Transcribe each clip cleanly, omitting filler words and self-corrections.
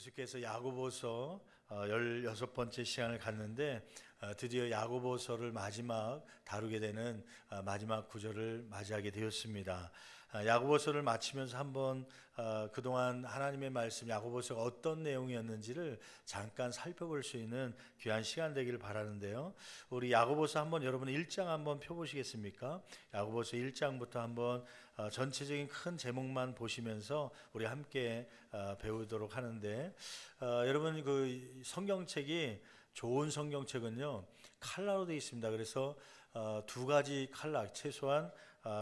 계속해서 야고보서 16번째 시간을 갔는데 드디어 야고보서를 마지막 다루게 되는 마지막 구절을 맞이하게 되었습니다. 야고보서를 마치면서 한번 그동안 하나님의 말씀 야고보서가 어떤 내용이었는지를 잠깐 살펴볼 수 있는 귀한 시간 되기를 바라는데요. 우리 야고보서 한번 여러분 1장 한번 펴보시겠습니까? 야고보서 1장부터 한번 전체적인 큰 제목만 보시면서 우리 함께 배우도록 하는데 여러분 그 성경책이 좋은 성경책은요 칼라로 되어 있습니다. 그래서 두 가지 칼라 최소한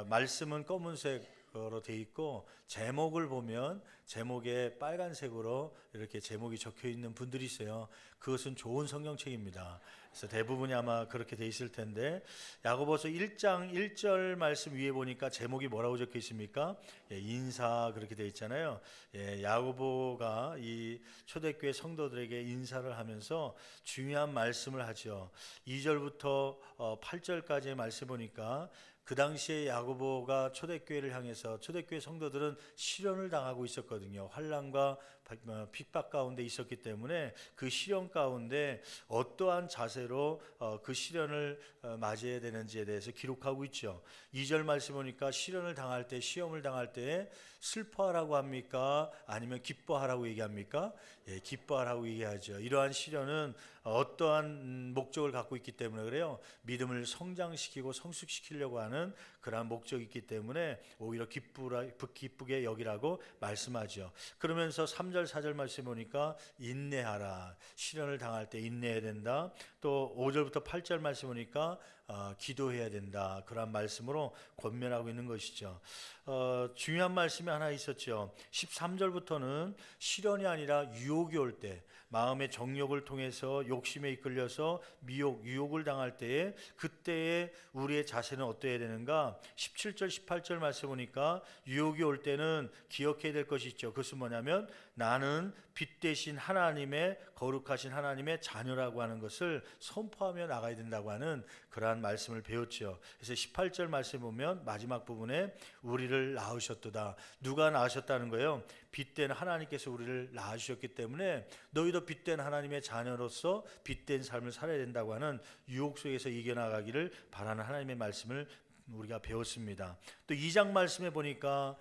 말씀은 검은색으로 되어 있고 제목을 보면 제목에 빨간색으로 이렇게 제목이 적혀 있는 분들이 있어요. 그것은 좋은 성경책입니다. 그래서 대부분이 아마 그렇게 돼 있을 텐데 야고보서 1장 1절 말씀 위에 보니까 제목이 뭐라고 적혀 있습니까? 인사 그렇게 돼 있잖아요. 야고보가 이 초대교회 성도들에게 인사를 하면서 중요한 말씀을 하죠. 2절부터 8절까지의 말씀 보니까 그 당시에 야고보가 초대교회를 향해서 초대교회 성도들은 시련을 당하고 있었거든요. 환난과 핍박 가운데 있었기 때문에 그 시련 가운데 어떠한 자세로 그 시련을 맞이해야 되는지에 대해서 기록하고 있죠. 2절 말씀 보니까 시련을 당할 때 시험을 당할 때 슬퍼하라고 합니까? 아니면 기뻐하라고 얘기합니까? 기뻐하라고 얘기하죠. 이러한 시련은 어떠한 목적을 갖고 있기 때문에 그래요. 믿음을 성장시키고 성숙시키려고 하는 그러한 목적이 있기 때문에 오히려 기쁘게 여기라고 말씀하죠. 그러면서 3절 4절 말씀 보니까 인내하라. 시련을 당할 때 인내해야 된다. 또 5절부터 8절 말씀 보니까 기도해야 된다. 그러한 말씀으로 권면하고 있는 것이죠. 중요한 말씀이 하나 있었죠. 13절부터는 시련이 아니라 유혹이 올 때 마음의 정욕을 통해서 욕심에 이끌려서 유혹을 당할 때에 그때에 우리의 자세는 어떠해야 되는가? 17절 18절 말씀 보니까 유혹이 올 때는 기억해야 될 것이 있죠. 그것은 뭐냐면 나는 빛 대신 하나님의 거룩하신 하나님의 자녀라고 하는 것을 선포하며 나가야 된다고 하는 그러한 말씀을 배웠죠. 그래서 18절 말씀 보면 마지막 부분에 우리를 낳으셨도다. 누가 낳으셨다는 거예요? 빛된 하나님께서 우리를 낳으셨기 때문에 너희도 빛된 하나님의 자녀로서 빛된 삶을 살아야 된다고 하는 유혹 속에서 이겨나가기를 바라는 하나님의 말씀을 우리가 배웠습니다. 또 2장 말씀에 보니까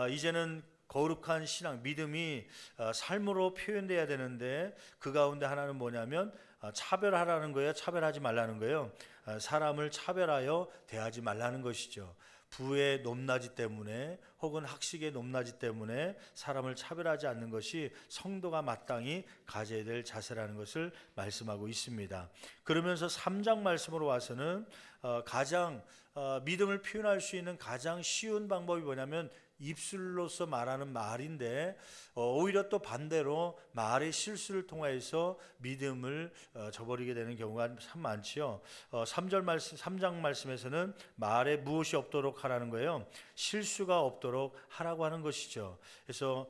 이제는 거룩한 신앙, 믿음이 삶으로 표현돼야 되는데 그 가운데 하나는 뭐냐면 차별하라는 거예요. 차별하지 말라는 거예요. 사람을 차별하여 대하지 말라는 것이죠. 부의 높낮이 때문에 혹은 학식의 높낮이 때문에 사람을 차별하지 않는 것이 성도가 마땅히 가져야 될 자세라는 것을 말씀하고 있습니다. 그러면서 3장 말씀으로 와서는 가장 믿음을 표현할 수 있는 가장 쉬운 방법이 뭐냐면 입술로서 말하는 말인데 오히려 또 반대로 말의 실수를 통해서 믿음을 저버리게 되는 경우가 참 많지요. 3장 말씀에서는 말에 무엇이 없도록 하라는 거예요. 실수가 없도록 하라고 하는 것이죠. 그래서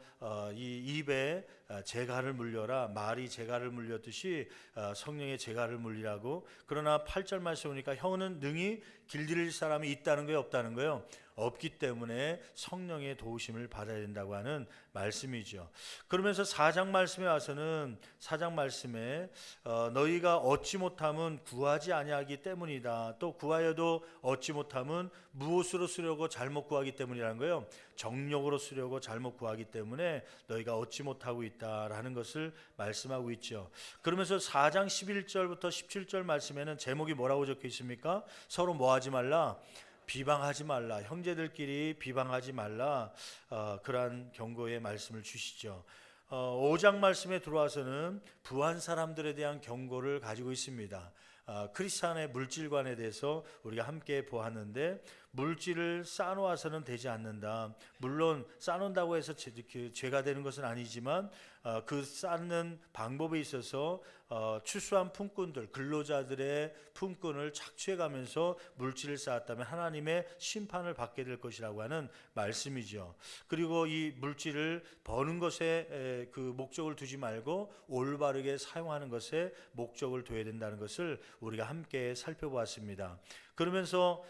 이 입에 재갈을 물려라. 말이 재갈을 물렸듯이 성령의 재갈을 물리라고. 그러나 8절 말씀 보니까 형은 능히 길들일 사람이 있다는 거예요, 없다는 거예요? 없기 때문에 성령의 도우심을 받아야 된다고 하는 말씀이죠. 그러면서 4장 말씀에 와서는 4장 말씀에 너희가 얻지 못함은 구하지 아니하기 때문이다. 또 구하여도 얻지 못함은 무엇으로 쓰려고 잘못 구하기 때문이라는 거예요. 정욕으로 쓰려고 잘못 구하기 때문에 너희가 얻지 못하고 있다라는 것을 말씀하고 있죠. 그러면서 4장 11절부터 17절 말씀에는 제목이 뭐라고 적혀 있습니까? 서로 뭐하지 말라? 비방하지 말라. 형제들끼리 비방하지 말라. 그러한 경고의 말씀을 주시죠. 5장 말씀에 들어와서는 부한 사람들에 대한 경고를 가지고 있습니다. 크리스찬의 물질관에 대해서 우리가 함께 보았는데 물질을 쌓아놓아서는 되지 않는다. 물론 쌓아놓는다고 해서 죄가 되는 것은 아니지만 그 쌓는 방법에 있어서 추수한 품꾼들, 근로자들의 품꾼을 착취해가면서 물질을 쌓았다면 하나님의 심판을 받게 될 것이라고 하는 말씀이죠. 그리고 이 물질을 버는 것에 그 목적을 두지 말고 올바르게 사용하는 것에 목적을 둬야 된다는 것을 우리가 함께 살펴보았습니다. 그러면서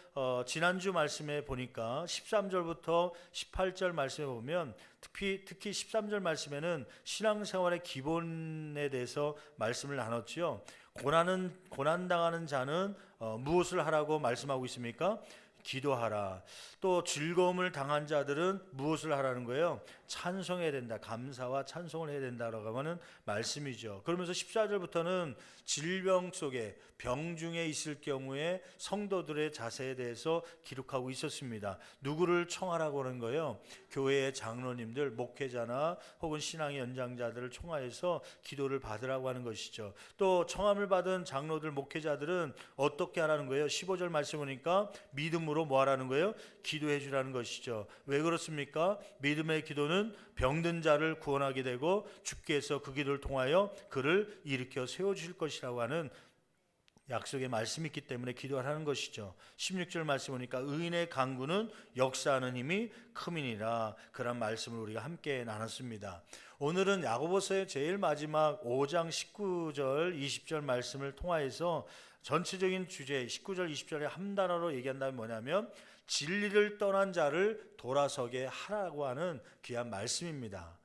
지난주 말씀에 보니까 13절부터 18절 말씀에 보면 특히 13절 말씀에는 신앙생활의 기본에 대해서 말씀을 나눴지요. 고난 당하는 자는 무엇을 하라고 말씀하고 있습니까? 기도하라. 또 즐거움을 당한 자들은 무엇을 하라는 거예요? 찬송해야 된다. 감사와 찬송을 해야 된다라고 하는 말씀이죠. 그러면서 14절부터는 질병 속에 병 중에 있을 경우에 성도들의 자세에 대해서 기록하고 있었습니다. 누구를 청하라고 하는 거예요? 교회의 장로님들, 목회자나 혹은 신앙의 연장자들을 청하여서 기도를 받으라고 하는 것이죠. 또 청함을 받은 장로들, 목회자들은 어떻게 하라는 거예요? 15절 말씀 보니까 믿음으로 뭐 하라는 거예요? 기도해 주라는 것이죠. 왜 그렇습니까? 믿음의 기도는 병든 자를 구원하게 되고 주께서 그 기도를 통하여 그를 일으켜 세워주실 것이라고 하는 약속의 말씀이 있기 때문에 기도하라는 것이죠. 16절 말씀 보니까 의인의 간구는 역사하는 힘이 큼이니라. 그런 말씀을 우리가 함께 나눴습니다. 오늘은 야고보서의 제일 마지막 5장 19절 20절 말씀을 통하여서 전체적인 주제 19절 20절에 한 단어로 얘기한다면 뭐냐면 진리를 떠난 자를 돌아서게 하라고 하는 귀한 말씀입니다.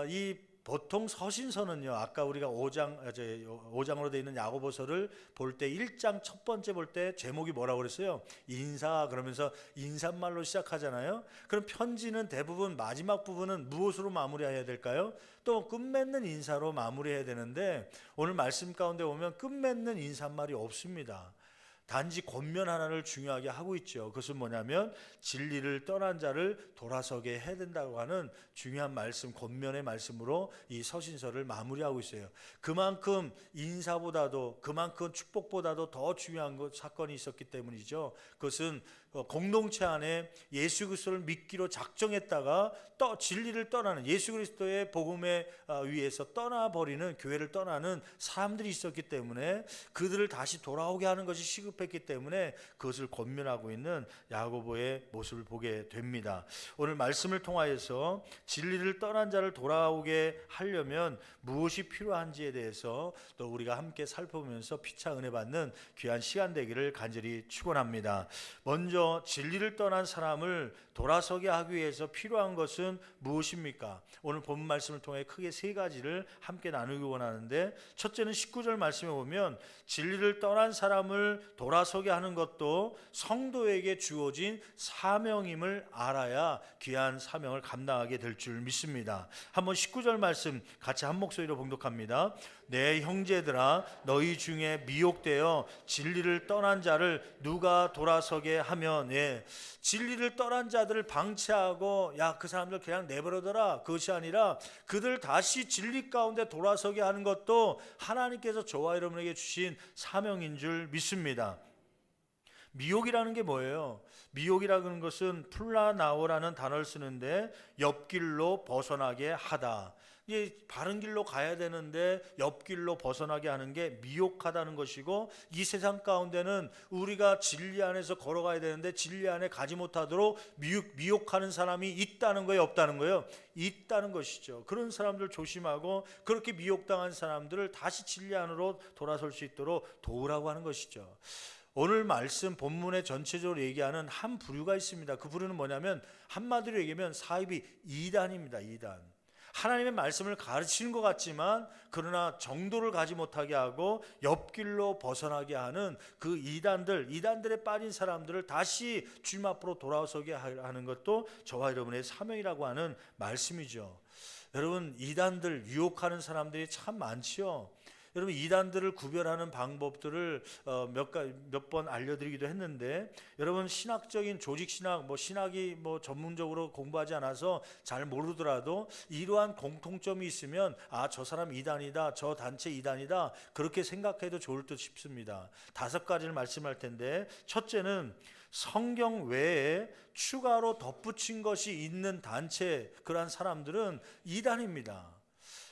이 보통 서신서는요, 아까 우리가 5장으로 되어 있는 야고보서를 볼 때 1장 첫 번째 볼 때 제목이 뭐라고 그랬어요? 인사. 그러면서 인사말로 시작하잖아요. 그럼 편지는 대부분 마지막 부분은 무엇으로 마무리해야 될까요? 또 끝맺는 인사로 마무리해야 되는데 오늘 말씀 가운데 보면 끝맺는 인사말이 없습니다. 단지 권면 하나를 중요하게 하고 있죠. 그것은 뭐냐면 진리를 떠난 자를 돌아서게 해야 된다고 하는 중요한 말씀, 권면의 말씀으로 이 서신서를 마무리하고 있어요. 그만큼 인사보다도, 그만큼 축복보다도 더 중요한 사건이 있었기 때문이죠. 그것은 공동체 안에 예수 그리스도를 믿기로 작정했다가 진리를 떠나는, 예수 그리스도의 복음에 위해서 떠나버리는, 교회를 떠나는 사람들이 있었기 때문에 그들을 다시 돌아오게 하는 것이 시급했기 때문에 그것을 권면하고 있는 야고보의 모습을 보게 됩니다. 오늘 말씀을 통하여서 진리를 떠난 자를 돌아오게 하려면 무엇이 필요한지에 대해서 또 우리가 함께 살펴보면서 피차 은혜 받는 귀한 시간 되기를 간절히 축원합니다. 먼저 진리를 떠난 사람을 돌아서게 하기 위해서 필요한 것은 무엇입니까? 오늘 본 말씀을 통해 크게 세 가지를 함께 나누기 원하는데, 첫째는 19절 말씀에 보면 진리를 떠난 사람을 돌아서게 하는 것도 성도에게 주어진 사명임을 알아야 귀한 사명을 감당하게 될 줄 믿습니다. 한번 19절 말씀 같이 한 목소리로 봉독합니다. 내 형제들아, 너희 중에 미혹되어 진리를 떠난 자를 누가 돌아서게 하면, 진리를 떠난 자들을 방치하고 그 사람들 그냥 내버려둬라, 그것이 아니라 그들 다시 진리 가운데 돌아서게 하는 것도 하나님께서 저와 여러분에게 주신 사명인 줄 믿습니다. 미혹이라는 게 뭐예요? 미혹이라는 것은 플라나오라는 단어를 쓰는데 옆길로 벗어나게 하다. 바른 길로 가야 되는데 옆길로 벗어나게 하는 게 미혹하다는 것이고, 이 세상 가운데는 우리가 진리 안에서 걸어가야 되는데 진리 안에 가지 못하도록 미혹하는 사람이 있다는 거예요, 없다는 거예요? 있다는 것이죠. 그런 사람들 조심하고 그렇게 미혹당한 사람들을 다시 진리 안으로 돌아설 수 있도록 도우라고 하는 것이죠. 오늘 말씀 본문에 전체적으로 얘기하는 한 부류가 있습니다. 그 부류는 뭐냐면 한마디로 얘기하면 사이비 이단입니다. 이단. 하나님의 말씀을 가르치는 것 같지만 그러나 정도를 가지 못하게 하고 옆길로 벗어나게 하는 그 이단들에 빠진 사람들을 다시 주님 앞으로 돌아서게 하는 것도 저와 여러분의 사명이라고 하는 말씀이죠. 여러분, 이단들 유혹하는 사람들이 참 많지요. 여러분, 이단들을 구별하는 방법들을 몇 번 알려드리기도 했는데, 여러분 신학적인 조직신학, 신학이 전문적으로 공부하지 않아서 잘 모르더라도 이러한 공통점이 있으면 저 사람 이단이다, 저 단체 이단이다, 그렇게 생각해도 좋을 듯 싶습니다. 5가지를 말씀할 텐데, 첫째는 성경 외에 추가로 덧붙인 것이 있는 단체, 그러한 사람들은 이단입니다.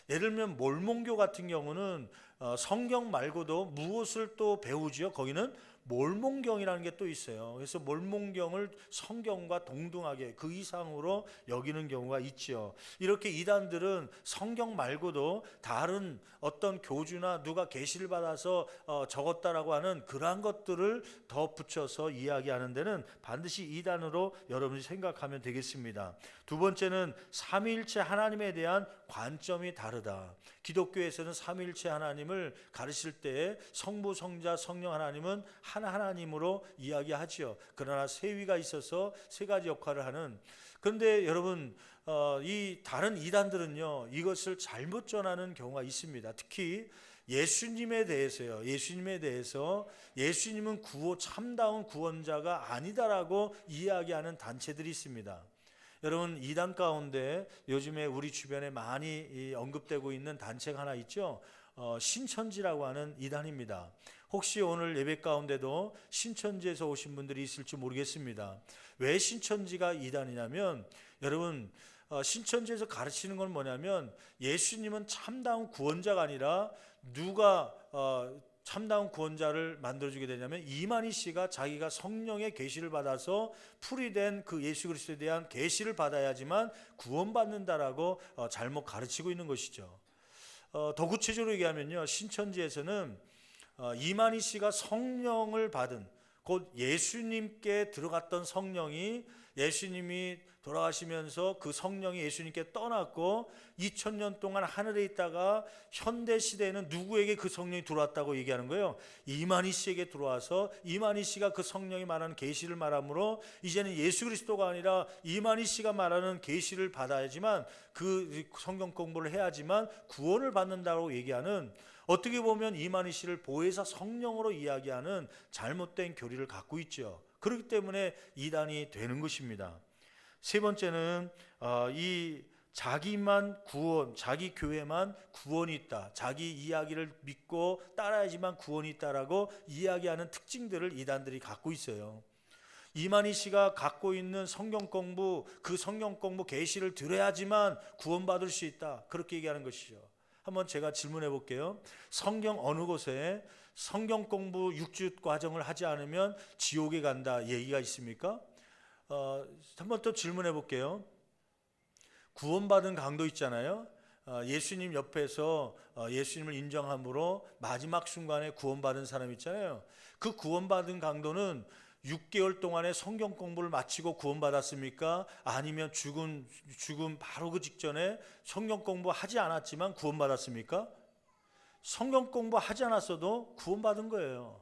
예를 들면 몰몬교 같은 경우는 성경 말고도 무엇을 또 배우지요? 거기는 몰몬경이라는 게 또 있어요. 그래서 몰몬경을 성경과 동등하게 그 이상으로 여기는 경우가 있죠. 이렇게 이단들은 성경 말고도 다른 어떤 교주나 누가 계시를 받아서 적었다라고 하는 그러한 것들을 더 붙여서 이야기하는 데는 반드시 이단으로 여러분이 생각하면 되겠습니다. 두 번째는 삼위일체 하나님에 대한 관점이 다르다. 기독교에서는 삼위일체 하나님을 가르칠 때 성부, 성자, 성령 하나님은 한 하나님으로 이야기하지요. 그러나 세위가 있어서 세 가지 역할을 하는. 그런데 여러분 이 다른 이단들은요 이것을 잘못 전하는 경우가 있습니다. 특히 예수님에 대해서요. 예수님은 참다운 구원자가 아니다라고 이야기하는 단체들이 있습니다. 여러분 이단 가운데 요즘에 우리 주변에 많이 언급되고 있는 단체가 하나 있죠. 신천지라고 하는 이단입니다. 혹시 오늘 예배 가운데도 신천지에서 오신 분들이 있을지 모르겠습니다. 왜 신천지가 이단이냐면 여러분 신천지에서 가르치는 건 뭐냐면 예수님은 참다운 구원자가 아니라 누가 참다운 구원자를 만들어주게 되냐면 이만희 씨가 자기가 성령의 계시를 받아서 풀이된 그 예수 그리스도에 대한 계시를 받아야지만 구원받는다라고 잘못 가르치고 있는 것이죠. 더 구체적으로 얘기하면요, 신천지에서는 이만희 씨가 성령을 받은 곧 예수님께 들어갔던 성령이 예수님이 돌아가시면서 그 성령이 예수님께 떠났고 2000년 동안 하늘에 있다가 현대 시대에는 누구에게 그 성령이 들어왔다고 얘기하는 거예요? 이만희 씨에게 들어와서 이만희 씨가 그 성령이 말하는 계시를 말하므로 이제는 예수 그리스도가 아니라 이만희 씨가 말하는 계시를 받아야지만 그 성경 공부를 해야지만 구원을 받는다고 얘기하는, 어떻게 보면 이만희 씨를 보혜사 성령으로 이야기하는 잘못된 교리를 갖고 있죠. 그렇기 때문에 이단이 되는 것입니다. 세 번째는 이 자기만 구원, 자기 교회만 구원이 있다, 자기 이야기를 믿고 따라야지만 구원이 있다라고 이야기하는 특징들을 이단들이 갖고 있어요. 이만희 씨가 갖고 있는 성경 공부, 그 성경 공부 계시를 들어야지만 구원받을 수 있다, 그렇게 얘기하는 것이죠. 한번 제가 질문해 볼게요. 성경 어느 곳에 성경 공부 6주 과정을 하지 않으면 지옥에 간다 얘기가 있습니까? 한번 또 질문해 볼게요. 구원받은 강도 있잖아요. 예수님 옆에서 예수님을 인정함으로 마지막 순간에 구원받은 사람 있잖아요. 그 구원받은 강도는 6개월 동안의 성경 공부를 마치고 구원받았습니까? 아니면 죽음 바로 그 직전에 성경 공부하지 않았지만 구원받았습니까? 성경 공부하지 않았어도 구원받은 거예요.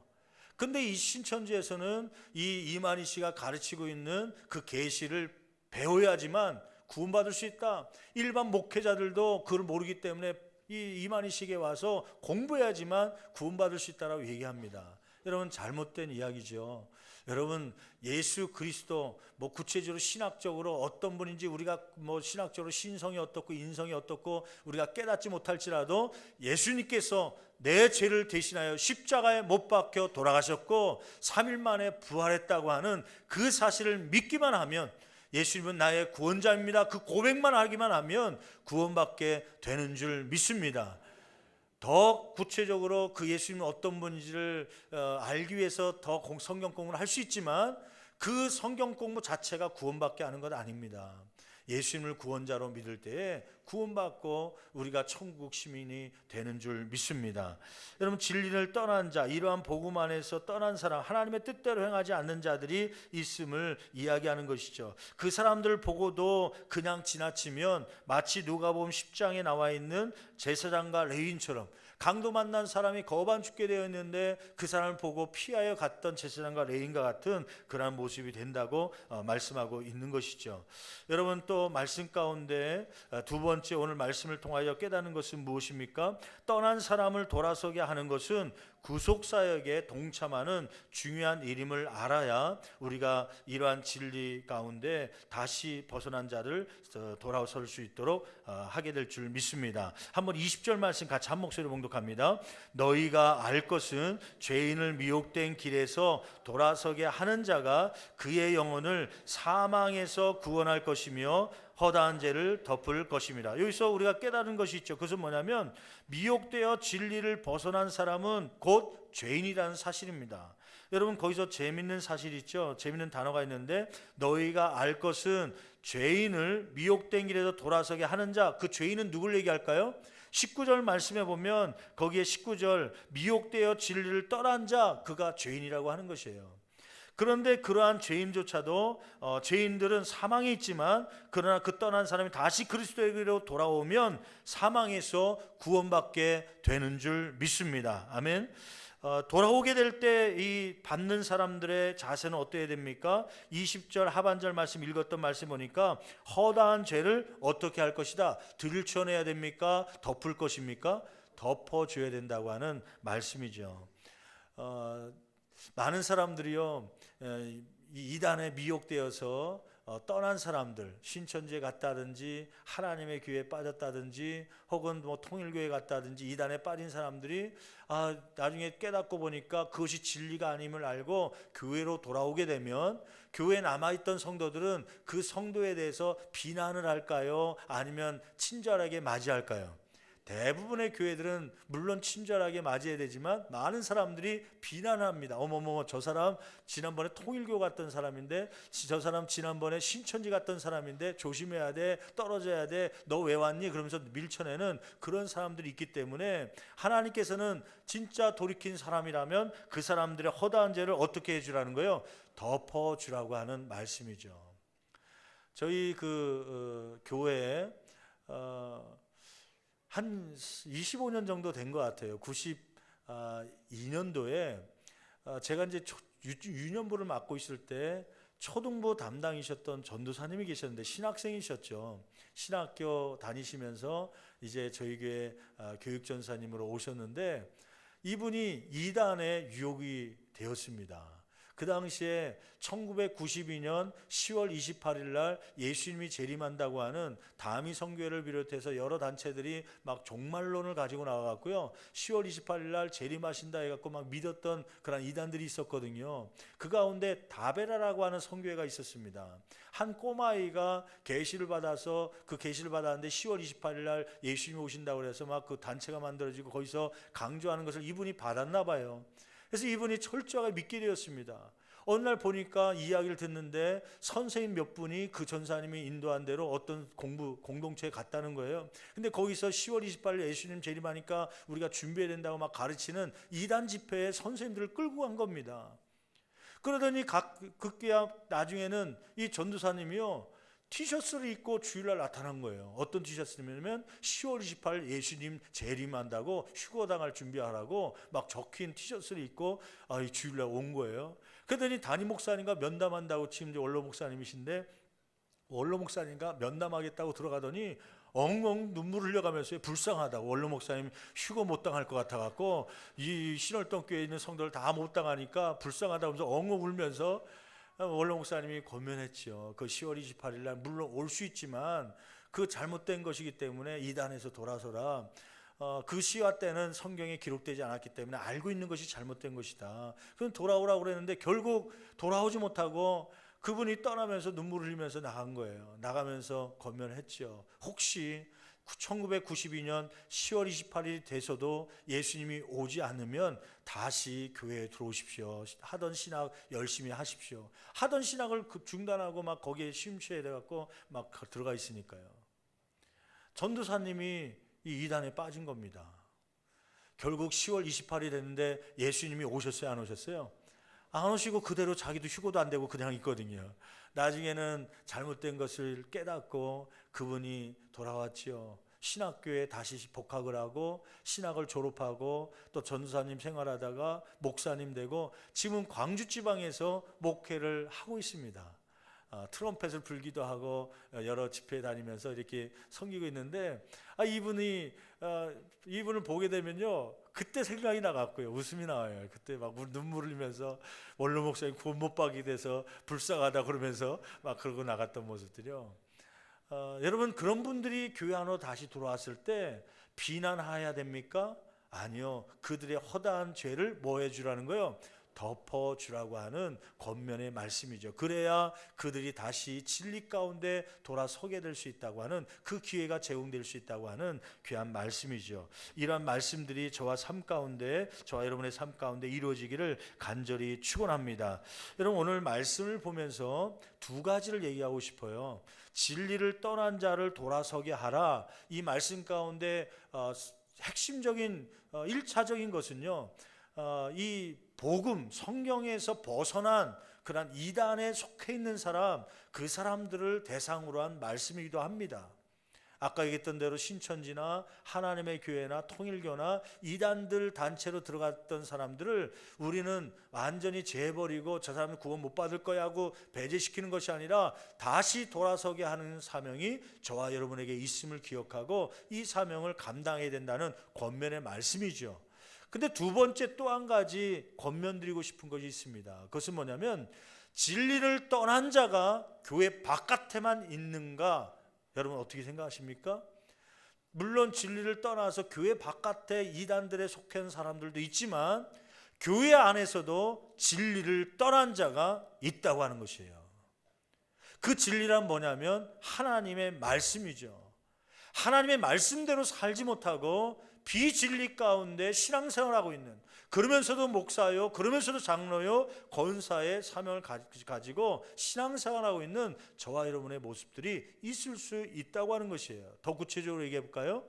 근데 이 신천지에서는 이 이만희 씨가 가르치고 있는 그 계시를 배워야지만 구원받을 수 있다. 일반 목회자들도 그걸 모르기 때문에 이 이만희 씨에게 와서 공부해야지만 구원받을 수 있다라고 얘기합니다. 여러분 잘못된 이야기죠. 여러분 예수 그리스도 구체적으로 신학적으로 어떤 분인지 우리가 신학적으로 신성이 어떻고 인성이 어떻고 우리가 깨닫지 못할지라도 예수님께서 내 죄를 대신하여 십자가에 못 박혀 돌아가셨고 3일 만에 부활했다고 하는 그 사실을 믿기만 하면, 예수님은 나의 구원자입니다, 그 고백만 하기만 하면 구원받게 되는 줄 믿습니다. 더 구체적으로 그 예수님은 어떤 분인지를 알기 위해서 더 성경 공부를 할 수 있지만 그 성경 공부 자체가 구원받게 하는 것 아닙니다. 예수님을 구원자로 믿을 때에 구원받고 우리가 천국 시민이 되는 줄 믿습니다. 여러분 진리를 떠난 자, 이러한 복음 안에서 떠난 사람, 하나님의 뜻대로 행하지 않는 자들이 있음을 이야기하는 것이죠. 그 사람들 보고도 그냥 지나치면 마치 누가복음 10장에 나와 있는 제사장과 레위인처럼 강도 만난 사람이 거반 죽게 되어 있는데 그 사람을 보고 피하여 갔던 제사장과 레위인과 같은 그런 모습이 된다고 말씀하고 있는 것이죠. 여러분 또 말씀 가운데 두 번째 오늘 말씀을 통하여 깨닫는 것은 무엇입니까? 떠난 사람을 돌아서게 하는 것은 구속사역에 동참하는 중요한 일임을 알아야 우리가 이러한 진리 가운데 다시 벗어난 자를 돌아설 수 있도록 하게 될 줄 믿습니다. 한번 20절 말씀 같이 한 목소리로 봉독합니다. 너희가 알 것은 죄인을 미혹된 길에서 돌아서게 하는 자가 그의 영혼을 사망에서 구원할 것이며 허다한 죄를 덮을 것입니다. 여기서 우리가 깨달은 것이 있죠. 그것은 뭐냐면 미혹되어 진리를 벗어난 사람은 곧 죄인이라는 사실입니다. 여러분, 거기서 재밌는 사실이 있죠. 재밌는 단어가 있는데, 너희가 알 것은 죄인을 미혹된 길에서 돌아서게 하는 자, 그 죄인은 누굴 얘기할까요? 19절 말씀에 보면 거기에 19절 미혹되어 진리를 떠난 자, 그가 죄인이라고 하는 것이에요. 그런데 그러한 죄인조차도 죄인들은 사망에 있지만, 그러나 그 떠난 사람이 다시 그리스도에게로 돌아오면 사망에서 구원받게 되는 줄 믿습니다. 아멘. 돌아오게 될 때 이 받는 사람들의 자세는 어떻게 됩니까? 20절 하반절 말씀 읽었던 말씀 보니까 허다한 죄를 어떻게 할 것이다? 들춰내야 됩니까? 덮을 것입니까? 덮어줘야 된다고 하는 말씀이죠. 많은 사람들이요, 이단에 미혹되어서 떠난 사람들, 신천지에 갔다든지 하나님의 교회에 빠졌다든지 혹은 뭐 통일교회에 갔다든지 이단에 빠진 사람들이 나중에 깨닫고 보니까 그것이 진리가 아님을 알고 교회로 돌아오게 되면, 교회에 남아있던 성도들은 그 성도에 대해서 비난을 할까요? 아니면 친절하게 맞이할까요? 대부분의 교회들은 물론 친절하게 맞이해야 되지만 많은 사람들이 비난합니다. 어머머, 저 사람 지난번에 통일교 갔던 사람인데, 저 사람 지난번에 신천지 갔던 사람인데 조심해야 돼, 떨어져야 돼, 너 왜 왔니? 그러면서 밀쳐내는 그런 사람들이 있기 때문에 하나님께서는 진짜 돌이킨 사람이라면 그 사람들의 허다한 죄를 어떻게 해주라는 거예요? 덮어주라고 하는 말씀이죠. 저희 교회에 한 25년 정도 된 것 같아요. 92년도에 제가 이제 유년부를 맡고 있을 때 초등부 담당이셨던 전도사님이 계셨는데, 신학생이셨죠. 신학교 다니시면서 이제 저희 교회 교육전사님으로 오셨는데, 이분이 이단에 유혹이 되었습니다. 그 당시에 1992년 10월 28일 날 예수님이 재림한다고 하는 다미 선교회를 비롯해서 여러 단체들이 막 종말론을 가지고 나와갖고요, 10월 28일 날 재림하신다 해갖고 막 믿었던 그런 이단들이 있었거든요. 그 가운데 다베라라고 하는 선교회가 있었습니다. 한 꼬마아이가 계시를 받아서 그 계시를 받았는데 10월 28일 날 예수님이 오신다고 해서 막 그 단체가 만들어지고 거기서 강조하는 것을 이분이 받았나 봐요. 그래서 이분이 철저하게 믿게 되었습니다. 어느 날 보니까 이야기를 듣는데 선생님 몇 분이 그 전사님이 인도한 대로 어떤 공동체에 갔다는 거예요. 근데 거기서 10월 28일 예수님 재림하니까 우리가 준비해야 된다고 막 가르치는 이단 집회에 선생님들을 끌고 간 겁니다. 그러더니 급기야 나중에는 이 전도사님이요, 티셔츠를 입고 주일날 나타난 거예요. 어떤 티셔츠냐면 10월 28일 예수님 재림한다고 휴거당할 준비하라고 막 적힌 티셔츠를 입고 이 주일날 온 거예요. 그러더니 담임 목사님과 면담한다고, 지금 이제 원로 목사님이신데 원로 목사님과 면담하겠다고 들어가더니 엉엉 눈물 흘려가면서 불쌍하다고, 원로 목사님 휴거 못 당할 것 같아갖고 이 신월동교회에 있는 성도들 다 못 당하니까 불쌍하다고 하면서 엉엉 울면서, 원로 목사님이 권면했죠. 그 10월 28일 날 물론 올 수 있지만 그 잘못된 것이기 때문에 이단에서 돌아서라. 그 시와 때는 성경에 기록되지 않았기 때문에 알고 있는 것이 잘못된 것이다. 그럼 돌아오라고 그랬는데 결국 돌아오지 못하고 그분이 떠나면서 눈물 흘리면서 나간 거예요. 나가면서 권면했죠. 혹시 1992년 10월 28일이 돼서도 예수님이 오지 않으면 다시 교회에 들어오십시오. 하던 신학 열심히 하십시오. 하던 신학을 중단하고 막 거기에 심취해 갖고 막 들어가 있으니까요. 전도사님이 이 이단에 빠진 겁니다. 결국 10월 28일 됐는데 예수님이 오셨어요, 안 오셨어요? 안 오시고 그대로 자기도 휴고도 안 되고 그냥 있거든요. 나중에는 잘못된 것을 깨닫고 그분이 돌아왔지요. 신학교에 다시 복학을 하고 신학을 졸업하고 또 전도사님 생활하다가 목사님 되고 지금 광주 지방에서 목회를 하고 있습니다. 트럼펫을 불기도 하고 여러 집회에 다니면서 이렇게 섬기고 있는데, 이분을 보게 되면요, 그때 생각이 나갔고요, 웃음이 나와요. 그때 막 눈물 흘리면서 원로 목사님 구원 못 받게 돼서 불쌍하다 그러면서 막 그러고 나갔던 모습들이요. 여러분, 그런 분들이 교회 안으로 다시 들어왔을 때 비난해야 됩니까? 아니요. 그들의 허다한 죄를 뭐 해주라는 거예요? 덮어주라고 하는 권면의 말씀이죠. 그래야 그들이 다시 진리 가운데 돌아서게 될 수 있다고 하는, 그 기회가 제공될 수 있다고 하는 귀한 말씀이죠. 이러한 말씀들이 저와 여러분의 삶 가운데 이루어지기를 간절히 축원합니다. 여러분, 오늘 말씀을 보면서 두 가지를 얘기하고 싶어요. 진리를 떠난 자를 돌아서게 하라. 이 말씀 가운데 핵심적인 1차적인 것은요, 이 복음, 성경에서 벗어난 그런 이단에 속해 있는 사람, 그 사람들을 대상으로 한 말씀이기도 합니다. 아까 얘기했던 대로 신천지나 하나님의 교회나 통일교나 이단들 단체로 들어갔던 사람들을 우리는 완전히 재버리고 저 사람은 구원 못 받을 거야 하고 배제시키는 것이 아니라 다시 돌아서게 하는 사명이 저와 여러분에게 있음을 기억하고 이 사명을 감당해야 된다는 권면의 말씀이죠. 근데 두 번째 또 한 가지 권면드리고 싶은 것이 있습니다. 그것은 뭐냐면, 진리를 떠난 자가 교회 바깥에만 있는가? 여러분 어떻게 생각하십니까? 물론 진리를 떠나서 교회 바깥에 이단들에 속한 사람들도 있지만 교회 안에서도 진리를 떠난 자가 있다고 하는 것이에요. 그 진리란 뭐냐면 하나님의 말씀이죠. 하나님의 말씀대로 살지 못하고 비진리 가운데 신앙생활하고 있는, 그러면서도 목사요, 그러면서도 장로요, 권사의 사명을 가지고 신앙생활하고 있는 저와 여러분의 모습들이 있을 수 있다고 하는 것이에요. 더 구체적으로 얘기해 볼까요?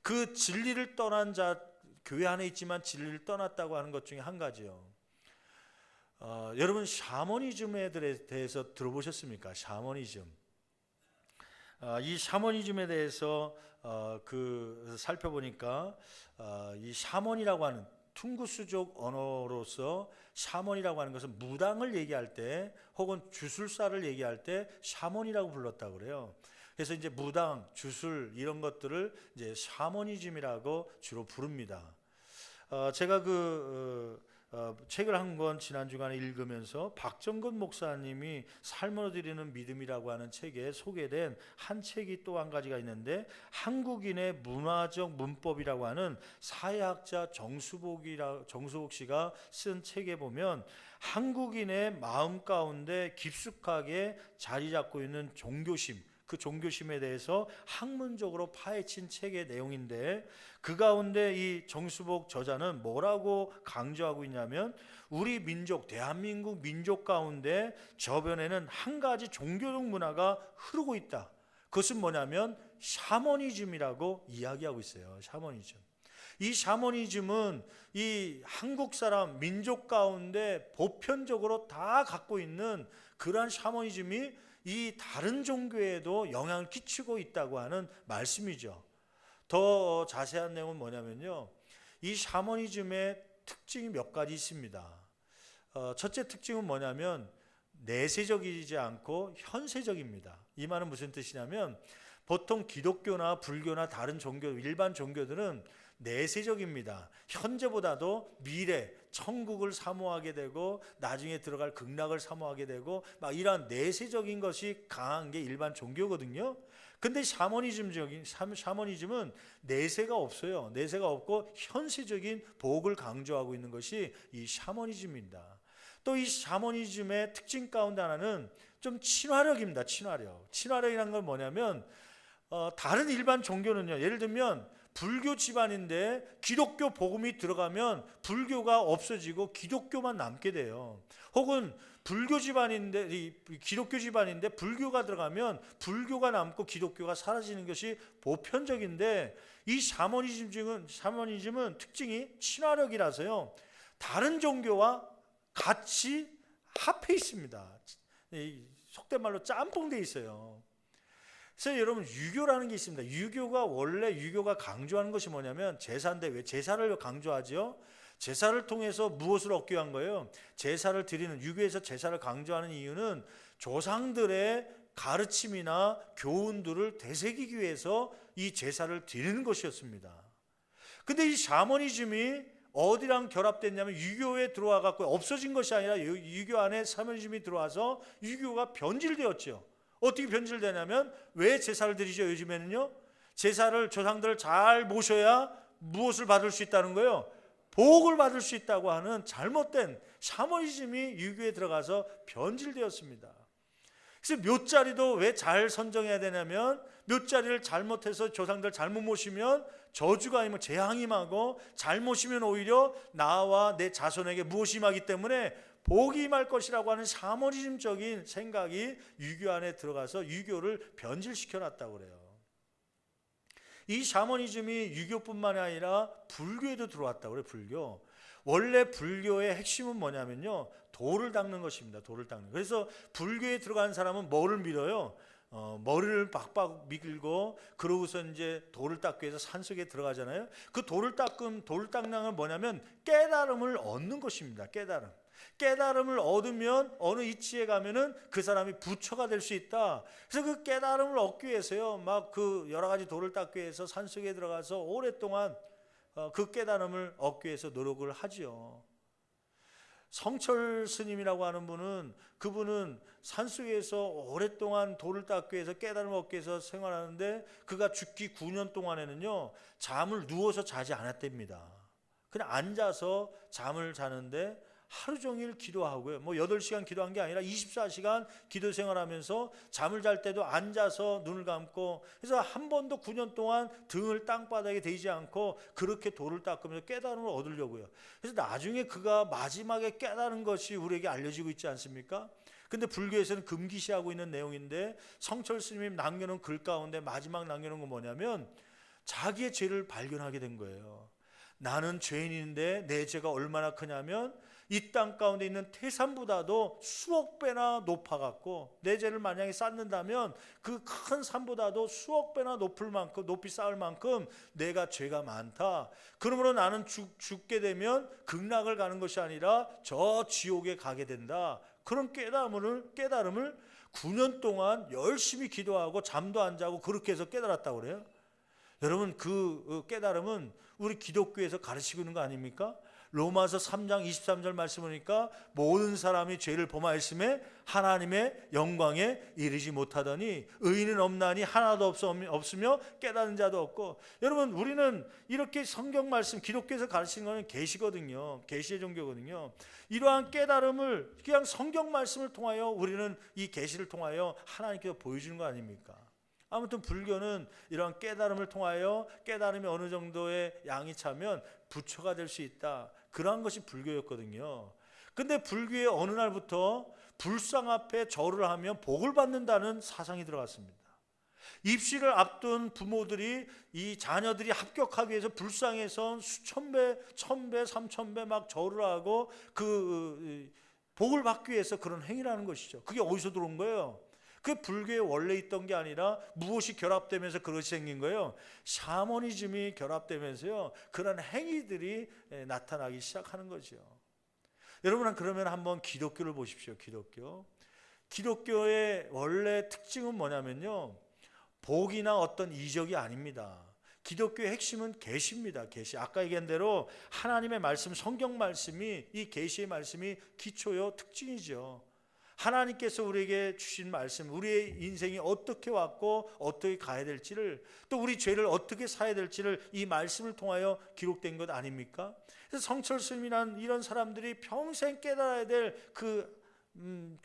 그 진리를 떠난 자, 교회 안에 있지만 진리를 떠났다고 하는 것 중에 한 가지요. 여러분, 샤머니즘에 대해서 들어보셨습니까? 샤머니즘. 이 샤머니즘에 대해서 살펴보니까 이 샤먼이라고 하는 퉁구스족 언어로서 샤먼이라고 하는 것은 무당을 얘기할 때 혹은 주술사를 얘기할 때 샤먼이라고 불렀다고 그래요. 그래서 이제 무당, 주술 이런 것들을 이제 샤머니즘이라고 주로 부릅니다. 제가 책을 한 권 지난 주간에 읽으면서 박정근 목사님이 삶으로 드리는 믿음이라고 하는 책에 소개된 한 책이 또 한 가지가 있는데, 한국인의 문화적 문법이라고 하는 사회학자 정수복 씨가 쓴 책에 보면 한국인의 마음 가운데 깊숙하게 자리 잡고 있는 종교심, 그 종교심에 대해서 학문적으로 파헤친 책의 내용인데, 그 가운데 이 정수복 저자는 뭐라고 강조하고 있냐면, 우리 민족, 대한민국 민족 가운데 저변에는 한 가지 종교적 문화가 흐르고 있다. 그것은 뭐냐면 샤머니즘이라고 이야기하고 있어요. 샤머니즘. 이 샤머니즘은 이 한국 사람 민족 가운데 보편적으로 다 갖고 있는 그러한 샤머니즘이 이 다른 종교에도 영향을 끼치고 있다고 하는 말씀이죠. 더 자세한 내용은 뭐냐면요, 이 샤머니즘의 특징이 몇 가지 있습니다. 첫째 특징은 뭐냐면 내세적이지 않고 현세적입니다. 이 말은 무슨 뜻이냐면, 보통 기독교나 불교나 다른 종교, 일반 종교들은 내세적입니다. 현재보다도 미래, 천국을 사모하게 되고 나중에 들어갈 극락을 사모하게 되고 막 이러한 내세적인 것이 강한 게 일반 종교거든요. 근데 샤머니즘은 내세가 없어요. 내세가 없고 현세적인 복을 강조하고 있는 것이 이 샤머니즘입니다. 또 이 샤머니즘의 특징 가운데 하나는 좀 친화력입니다. 친화력이라는 건 뭐냐면, 다른 일반 종교는요, 예를 들면 불교 집안인데 기독교 복음이 들어가면 불교가 없어지고 기독교만 남게 돼요. 혹은 불교 집안인데 기독교 집안인데 불교가 들어가면 불교가 남고 기독교가 사라지는 것이 보편적인데, 이 샤머니즘은 특징이 친화력이라서요, 다른 종교와 같이 합해 있습니다. 속된 말로 짬뽕돼 있어요. 그래서 여러분, 유교라는 게 있습니다. 유교가 강조하는 것이 뭐냐면 제사인데, 왜 제사를 강조하죠? 제사를 통해서 무엇을 얻기 위한 거예요? 제사를 드리는, 유교에서 제사를 강조하는 이유는 조상들의 가르침이나 교훈들을 되새기기 위해서 이 제사를 드리는 것이었습니다. 근데 이 샤머니즘이 어디랑 결합됐냐면 유교에 들어와 갖고 없어진 것이 아니라 유교 안에 샤머니즘이 들어와서 유교가 변질되었죠. 어떻게 변질되냐면, 왜 제사를 드리죠? 요즘에는요, 제사를, 조상들을 잘 모셔야 무엇을 받을 수 있다는 거예요? 복을 받을 수 있다고 하는 잘못된 샤머니즘이 유교에 들어가서 변질되었습니다. 그래서 묘자리도 왜 잘 선정해야 되냐면 묘자리를 잘못해서 조상들 잘못 모시면 저주가 임하고 재앙이 임하고 잘 모시면 오히려 나와 내 자손에게 무엇이 임하기 때문에 복이 임할 것이라고 하는 샤머니즘적인 생각이 유교 안에 들어가서 유교를 변질시켜 놨다고 그래요. 이 샤머니즘이 유교뿐만 아니라 불교에도 들어왔다고 그래요. 불교. 원래 불교의 핵심은 뭐냐면요, 돌을 닦는 것입니다. 돌을 닦는. 그래서 불교에 들어간 사람은 뭐를 믿어요? 머리를 박박 밀고 그러고서 이제 돌을 닦기 위해서 산속에 들어가잖아요. 그 돌을 닦는 건 뭐냐면 깨달음을 얻는 것입니다. 깨달음을 얻으면 어느 이치에 가면은 그 사람이 부처가 될 수 있다. 그래서 그 깨달음을 얻기 위해서요, 막 그 여러 가지 돌을 닦기 위해서 산속에 들어가서 오랫동안 그 깨달음을 얻기 위해서 노력을 하지요. 성철 스님이라고 하는 분은, 그분은 산속에서 오랫동안 돌을 닦기 위해서 깨달음을 얻기 위해서 생활하는데 그가 죽기 9년 동안에는요 잠을 누워서 자지 않았답니다. 그냥 앉아서 잠을 자는데 하루 종일 기도하고요. 뭐 8시간 기도한 게 아니라 24시간 기도 생활하면서 잠을 잘 때도 앉아서 눈을 감고, 그래서 한 번도 9년 동안 등을 땅바닥에 대지 않고 그렇게 돌을 닦으면서 깨달음을 얻으려고요. 그래서 나중에 그가 마지막에 깨달은 것이 우리에게 알려지고 있지 않습니까? 근데 불교에서는 금기시하고 있는 내용인데 성철 스님이 남겨놓은 글 가운데 마지막 남겨놓은 건 뭐냐면 자기의 죄를 발견하게 된 거예요. 나는 죄인인데 내 죄가 얼마나 크냐면 이 땅 가운데 있는 태산보다도 수억 배나 높아갖고, 내 죄를 만약에 쌓는다면 그 큰 산보다도 수억 배나 높이 쌓을 만큼 내가 죄가 많다. 그러므로 나는 죽게 되면 극락을 가는 것이 아니라 저 지옥에 가게 된다. 그런 깨달음을 9년 동안 열심히 기도하고 잠도 안 자고 그렇게 해서 깨달았다고 그래요. 여러분, 그 깨달음은 우리 기독교에서 가르치고 있는 거 아닙니까? 로마서 3장 23절 말씀 보니까 모든 사람이 죄를 범하였음에 하나님의 영광에 이르지 못하더니 의인은 없나니 하나도 없으며 깨닫는 자도 없고. 여러분, 우리는 이렇게 성경 말씀, 기독교에서 가르치는 것은 계시거든요. 계시의 종교거든요. 이러한 깨달음을 그냥 성경 말씀을 통하여 우리는 이 계시를 통하여 하나님께서 보여주는 거 아닙니까? 아무튼 불교는 이러한 깨달음을 통하여 깨달음이 어느 정도의 양이 차면 부처가 될 수 있다. 그러한 것이 불교였거든요. 근데 불교의 어느 날부터 불상 앞에 절을 하면 복을 받는다는 사상이 들어갔습니다. 입시를 앞둔 부모들이 이 자녀들이 합격하기 위해서 불상에서 수천 배, 1000배, 3000배 막 절을 하고 그 복을 받기 위해서 그런 행위라는 것이죠. 그게 어디서 들어온 거예요? 그 불교에 원래 있던 게 아니라 무엇이 결합되면서 그것이 생긴 거예요. 샤머니즘이 결합되면서요 그런 행위들이 나타나기 시작하는 거죠. 여러분, 그러면 한번 기독교를 보십시오. 기독교의 원래 특징은 뭐냐면요, 복이나 어떤 이적이 아닙니다. 기독교의 핵심은 계시입니다. 계시. 아까 얘기한 대로 하나님의 말씀, 성경 말씀이, 이 계시의 말씀이 기초요 특징이죠. 하나님께서 우리에게 주신 말씀, 우리의 인생이 어떻게 왔고 어떻게 가야 될지를, 또 우리 죄를 어떻게 사야 될지를 이 말씀을 통하여 기록된 것 아닙니까? 그래서 성철 스님이란 이런 사람들이 평생 깨달아야 될 그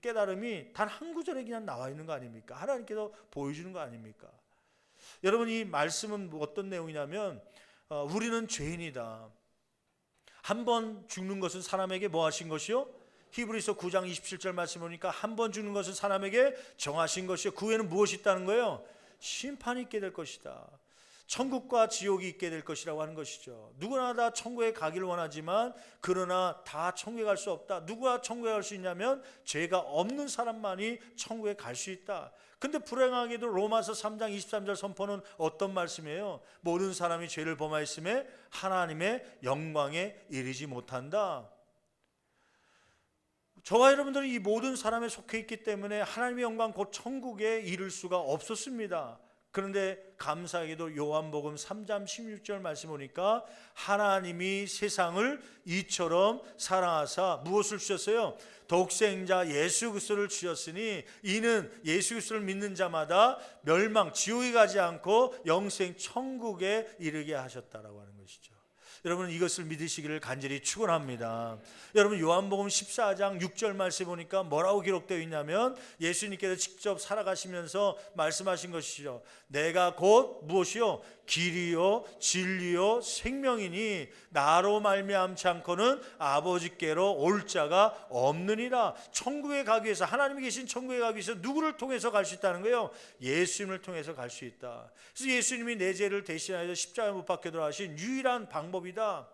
깨달음이 단 한 구절에 그냥 나와 있는 거 아닙니까? 하나님께서 보여주는 거 아닙니까? 여러분, 이 말씀은 어떤 내용이냐면 우리는 죄인이다. 한 번 죽는 것은 사람에게 뭐 하신 것이요? 히브리서 9장 27절 말씀 보니까 한 번 죽는 것은 사람에게 정하신 것이요, 그 후에는 무엇이 있다는 거예요? 심판이 있게 될 것이다. 천국과 지옥이 있게 될 것이라고 하는 것이죠. 누구나 다 천국에 가기를 원하지만 그러나 다 천국에 갈 수 없다. 누가 천국에 갈 수 있냐면 죄가 없는 사람만이 천국에 갈 수 있다. 근데 불행하게도 로마서 3장 23절 선포는 어떤 말씀이에요? 모든 사람이 죄를 범하였음에 하나님의 영광에 이르지 못한다. 저와 여러분들은 이 모든 사람에 속해 있기 때문에 하나님의 영광 곧 천국에 이를 수가 없었습니다. 그런데 감사하게도 요한복음 3장 16절 말씀 보니까 하나님이 세상을 이처럼 사랑하사 무엇을 주셨어요? 독생자 예수 그리스도를 주셨으니 이는 예수 그리스도를 믿는 자마다 멸망 지옥에 가지 않고 영생 천국에 이르게 하셨다라고 하는 것이죠. 여러분 이것을 믿으시기를 간절히 축원합니다. 여러분 요한복음 14장 6절 말씀에 보니까 뭐라고 기록되어 있냐면 예수님께서 직접 살아가시면서 말씀하신 것이죠. 내가 곧 무엇이요? 길이요 진리요 생명이니 나로 말미암지 않고는 아버지께로 올 자가 없느니라. 천국에 가기 위해서, 하나님이 계신 천국에 가기 위해서 누구를 통해서 갈 수 있다는 거예요? 예수님을 통해서 갈 수 있다. 그래서 예수님이 내 죄를 대신하여 십자가에 못 박혀 돌아가신 유일한 방법이다.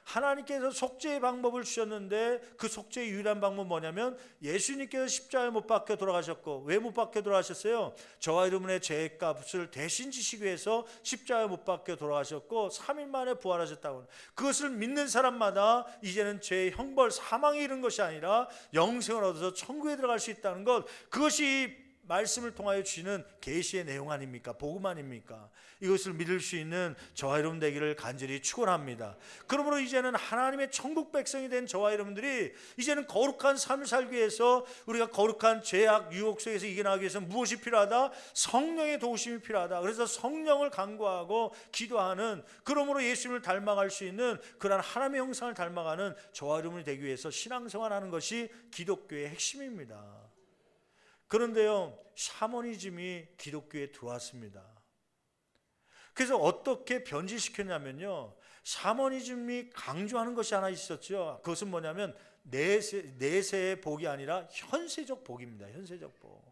하나님께서 속죄의 방법을 주셨는데 그 속죄의 유일한 방법은 뭐냐면 예수님께서 십자가에 못 박혀 돌아가셨고, 왜 못 박혀 돌아가셨어요? 저와 여러분의 죄값을 대신 지시기 위해서 십자가에 못 박혀 돌아가셨고 3일 만에 부활하셨다고. 그것을 믿는 사람마다 이제는 죄의 형벌, 사망에 이른 것이 아니라 영생을 얻어서 천국에 들어갈 수 있다는 것, 그것이 말씀을 통하여 주시는 계시의 내용 아닙니까? 복음 아닙니까? 이것을 믿을 수 있는 저와 여러분 되기를 간절히 축원합니다. 그러므로 이제는 하나님의 천국 백성이 된 저와 여러분들이 이제는 거룩한 삶을 살기 위해서, 우리가 거룩한 죄악 유혹 속에서 이겨나가기 위해서 무엇이 필요하다? 성령의 도우심이 필요하다. 그래서 성령을 간구하고 기도하는, 그러므로 예수님을 닮아갈 수 있는 그러한 하나님의 형상을 닮아가는 저와 여러분이 되기 위해서 신앙생활하는 것이 기독교의 핵심입니다. 그런데요, 샤머니즘이 기독교에 들어왔습니다. 그래서 어떻게 변질시켰냐면요, 샤머니즘이 강조하는 것이 하나 있었죠. 그것은 뭐냐면 내세의 복이 아니라 현세적 복입니다. 현세적 복.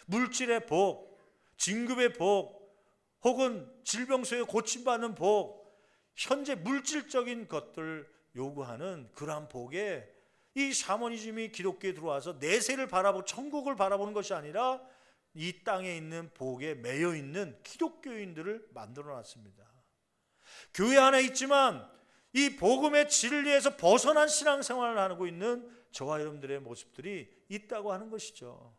물질의 복, 진급의 복, 혹은 질병 속에 고침받는 복, 현재 물질적인 것들 요구하는 그러한 복에 이 샤머니즘이 기독교에 들어와서 내세를 바라보고 천국을 바라보는 것이 아니라 이 땅에 있는 복에 매여 있는 기독교인들을 만들어 놨습니다. 교회 안에 있지만 이 복음의 진리에서 벗어난 신앙생활을 하고 있는 저와 여러분들의 모습들이 있다고 하는 것이죠.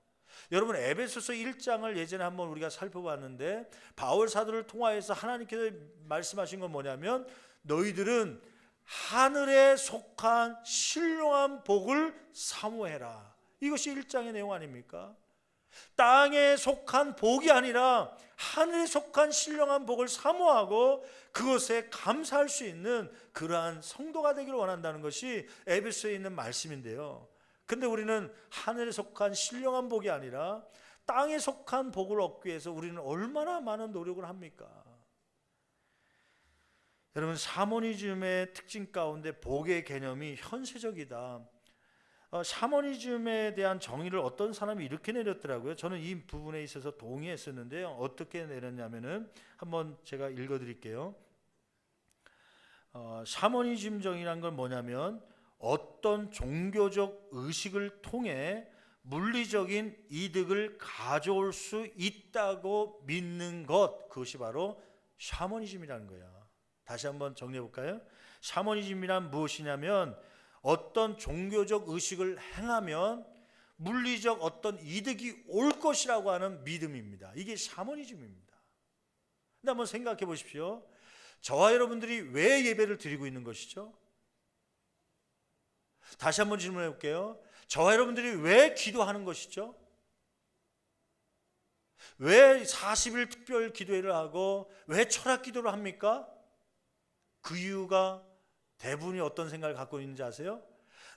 여러분 에베소서 1장을 예전에 한번 우리가 살펴봤는데 바울 사도를 통하여서 하나님께서 말씀하신 건 뭐냐면 너희들은 하늘에 속한 신령한 복을 사모해라. 이것이 1장의 내용 아닙니까? 땅에 속한 복이 아니라 하늘에 속한 신령한 복을 사모하고 그것에 감사할 수 있는 그러한 성도가 되기를 원한다는 것이 에베소에 있는 말씀인데요. 근데 우리는 하늘에 속한 신령한 복이 아니라 땅에 속한 복을 얻기 위해서 우리는 얼마나 많은 노력을 합니까? 여러분 샤머니즘의 특징 가운데 복의 개념이 현세적이다. 샤머니즘에 대한 정의를 어떤 사람이 이렇게 내렸더라고요. 저는 이 부분에 있어서 동의했었는데요. 어떻게 내렸냐면은 한번 제가 읽어드릴게요. 샤머니즘 정의란 건 뭐냐면 어떤 종교적 의식을 통해 물리적인 이득을 가져올 수 있다고 믿는 것, 그것이 바로 샤머니즘이라는 거예요. 다시 한번 정리해 볼까요? 샤머니즘이란 무엇이냐면 어떤 종교적 의식을 행하면 물리적 어떤 이득이 올 것이라고 하는 믿음입니다. 이게 샤머니즘입니다. 근데 한번 생각해 보십시오. 저와 여러분들이 왜 예배를 드리고 있는 것이죠? 다시 한번 질문해 볼게요. 저와 여러분들이 왜 기도하는 것이죠? 왜 40일 특별 기도회를 하고 왜 철학 기도를 합니까? 그 이유가 대부분이 어떤 생각을 갖고 있는지 아세요?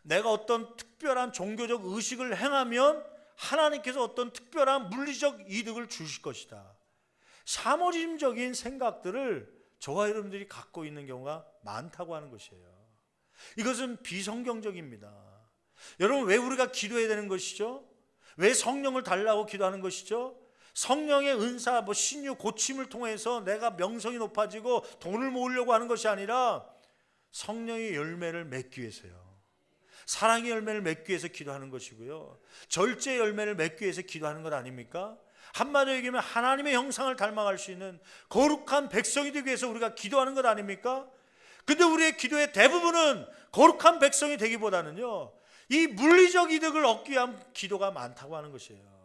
내가 어떤 특별한 종교적 의식을 행하면 하나님께서 어떤 특별한 물리적 이득을 주실 것이다. 샤머니즘적인 생각들을 저와 여러분들이 갖고 있는 경우가 많다고 하는 것이에요. 이것은 비성경적입니다. 여러분 왜 우리가 기도해야 되는 것이죠? 왜 성령을 달라고 기도하는 것이죠? 성령의 은사, 신유, 고침을 통해서 내가 명성이 높아지고 돈을 모으려고 하는 것이 아니라 성령의 열매를 맺기 위해서요. 사랑의 열매를 맺기 위해서 기도하는 것이고요. 절제의 열매를 맺기 위해서 기도하는 것 아닙니까? 한마디로 얘기하면 하나님의 형상을 닮아갈 수 있는 거룩한 백성이 되기 위해서 우리가 기도하는 것 아닙니까? 근데 우리의 기도의 대부분은 거룩한 백성이 되기보다는요, 이 물리적 이득을 얻기 위한 기도가 많다고 하는 것이에요.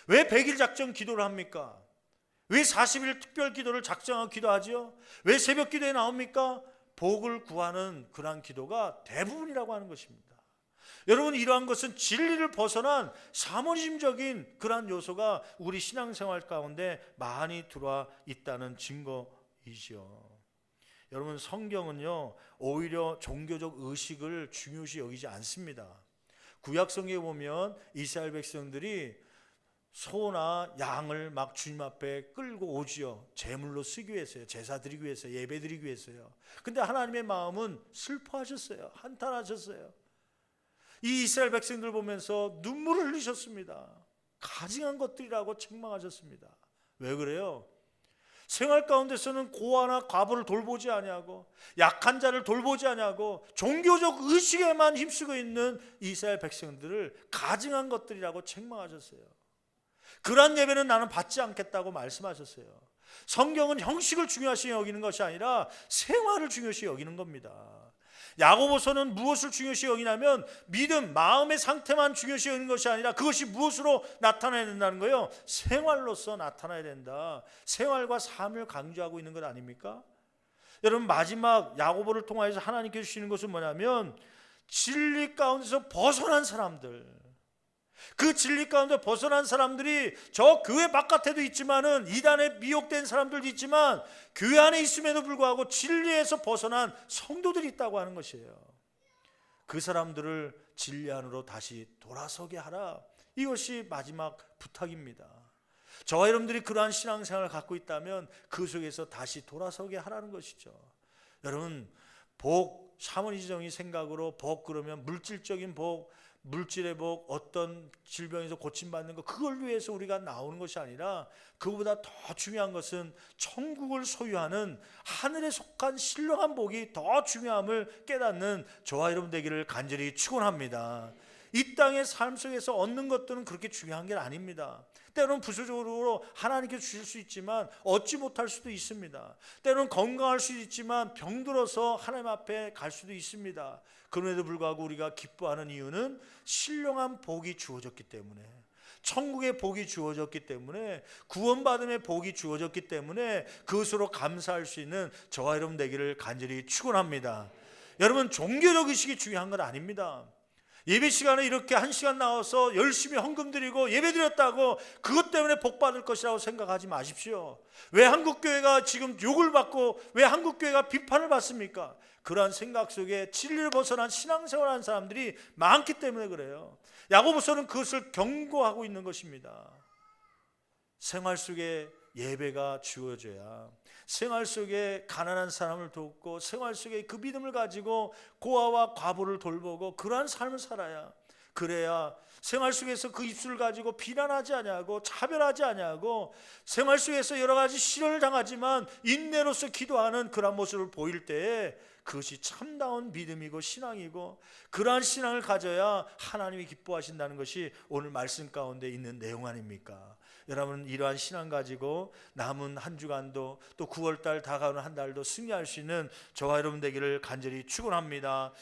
왜 100일 작정 기도를 합니까? 왜 40일 특별 기도를 작정하고 기도하지요? 왜 새벽 기도에 나옵니까? 복을 구하는 그러한 기도가 대부분이라고 하는 것입니다. 여러분 이러한 것은 진리를 벗어난 샤머니즘적인 그러한 요소가 우리 신앙생활 가운데 많이 들어와 있다는 증거이지요. 여러분, 성경은요 오히려 종교적 의식을 중요시 여기지 않습니다. 구약 성경에 보면 이스라엘 백성들이 소나 양을 막 주님 앞에 끌고 오지요. 제물로 쓰기 위해서요. 제사 드리기 위해서, 예배 드리기 위해서요. 근데 하나님의 마음은 슬퍼하셨어요. 한탄하셨어요. 이 이스라엘 백성들 보면서 눈물을 흘리셨습니다. 가증한 것들이라고 책망하셨습니다. 왜 그래요? 생활 가운데서는 고아나 과부를 돌보지 아니하고 약한 자를 돌보지 아니하고 종교적 의식에만 힘쓰고 있는 이스라엘 백성들을 가증한 것들이라고 책망하셨어요. 그러한 예배는 나는 받지 않겠다고 말씀하셨어요. 성경은 형식을 중요시 여기는 것이 아니라 생활을 중요시 여기는 겁니다. 야고보서는 무엇을 중요시 여기냐면 믿음, 마음의 상태만 중요시 여기는 것이 아니라 그것이 무엇으로 나타나야 된다는 거예요. 생활로서 나타나야 된다. 생활과 삶을 강조하고 있는 것 아닙니까? 여러분, 마지막 야고보를 통하여서 하나님께서 주시는 것은 뭐냐면 진리 가운데서 벗어난 사람들, 그 진리 가운데 벗어난 사람들이 저 교회 바깥에도 있지만은 이단에 미혹된 사람들도 있지만 교회 안에 있음에도 불구하고 진리에서 벗어난 성도들이 있다고 하는 것이에요. 그 사람들을 진리 안으로 다시 돌아서게 하라. 이것이 마지막 부탁입니다. 저와 여러분들이 그러한 신앙생활을 갖고 있다면 그 속에서 다시 돌아서게 하라는 것이죠. 여러분, 복, 샤머니즘의 생각으로 복 그러면 물질적인 복, 물질의 복, 어떤 질병에서 고침받는 것, 그걸 위해서 우리가 나오는 것이 아니라 그보다 더 중요한 것은 천국을 소유하는 하늘에 속한 신령한 복이 더 중요함을 깨닫는 저와 여러분 되기를 간절히 축원합니다. 이 땅의 삶 속에서 얻는 것들은 그렇게 중요한 게 아닙니다. 때로는 부수적으로 하나님께 주실 수 있지만 얻지 못할 수도 있습니다. 때로는 건강할 수도 있지만 병들어서 하나님 앞에 갈 수도 있습니다. 그럼에도 불구하고 우리가 기뻐하는 이유는 신령한 복이 주어졌기 때문에, 천국의 복이 주어졌기 때문에, 구원받음의 복이 주어졌기 때문에 그것으로 감사할 수 있는 저와 여러분 되기를 간절히 축원합니다. 여러분, 종교적 의식이 중요한 건 아닙니다. 예배 시간에 이렇게 1시간 나와서 열심히 헌금 드리고 예배 드렸다고 그것 때문에 복 받을 것이라고 생각하지 마십시오. 왜 한국교회가 지금 욕을 받고 왜 한국교회가 비판을 받습니까? 그러한 생각 속에 진리를 벗어난 신앙생활하는 사람들이 많기 때문에 그래요. 야고보서는 그것을 경고하고 있는 것입니다. 생활 속에 예배가 주어져야, 생활 속에 가난한 사람을 돕고 생활 속에 그 믿음을 가지고 고아와 과부를 돌보고 그러한 삶을 살아야, 그래야 생활 속에서 그 입술을 가지고 비난하지 아니하고 차별하지 아니하고 생활 속에서 여러 가지 시련을 당하지만 인내로서 기도하는 그러한 모습을 보일 때에 그것이 참다운 믿음이고 신앙이고, 그러한 신앙을 가져야 하나님이 기뻐하신다는 것이 오늘 말씀 가운데 있는 내용 아닙니까? 여러분, 이러한 신앙 가지고 남은 한 주간도 또 9월달 다가오는 한 달도 승리할 수 있는 저와 여러분 되기를 간절히 축원합니다.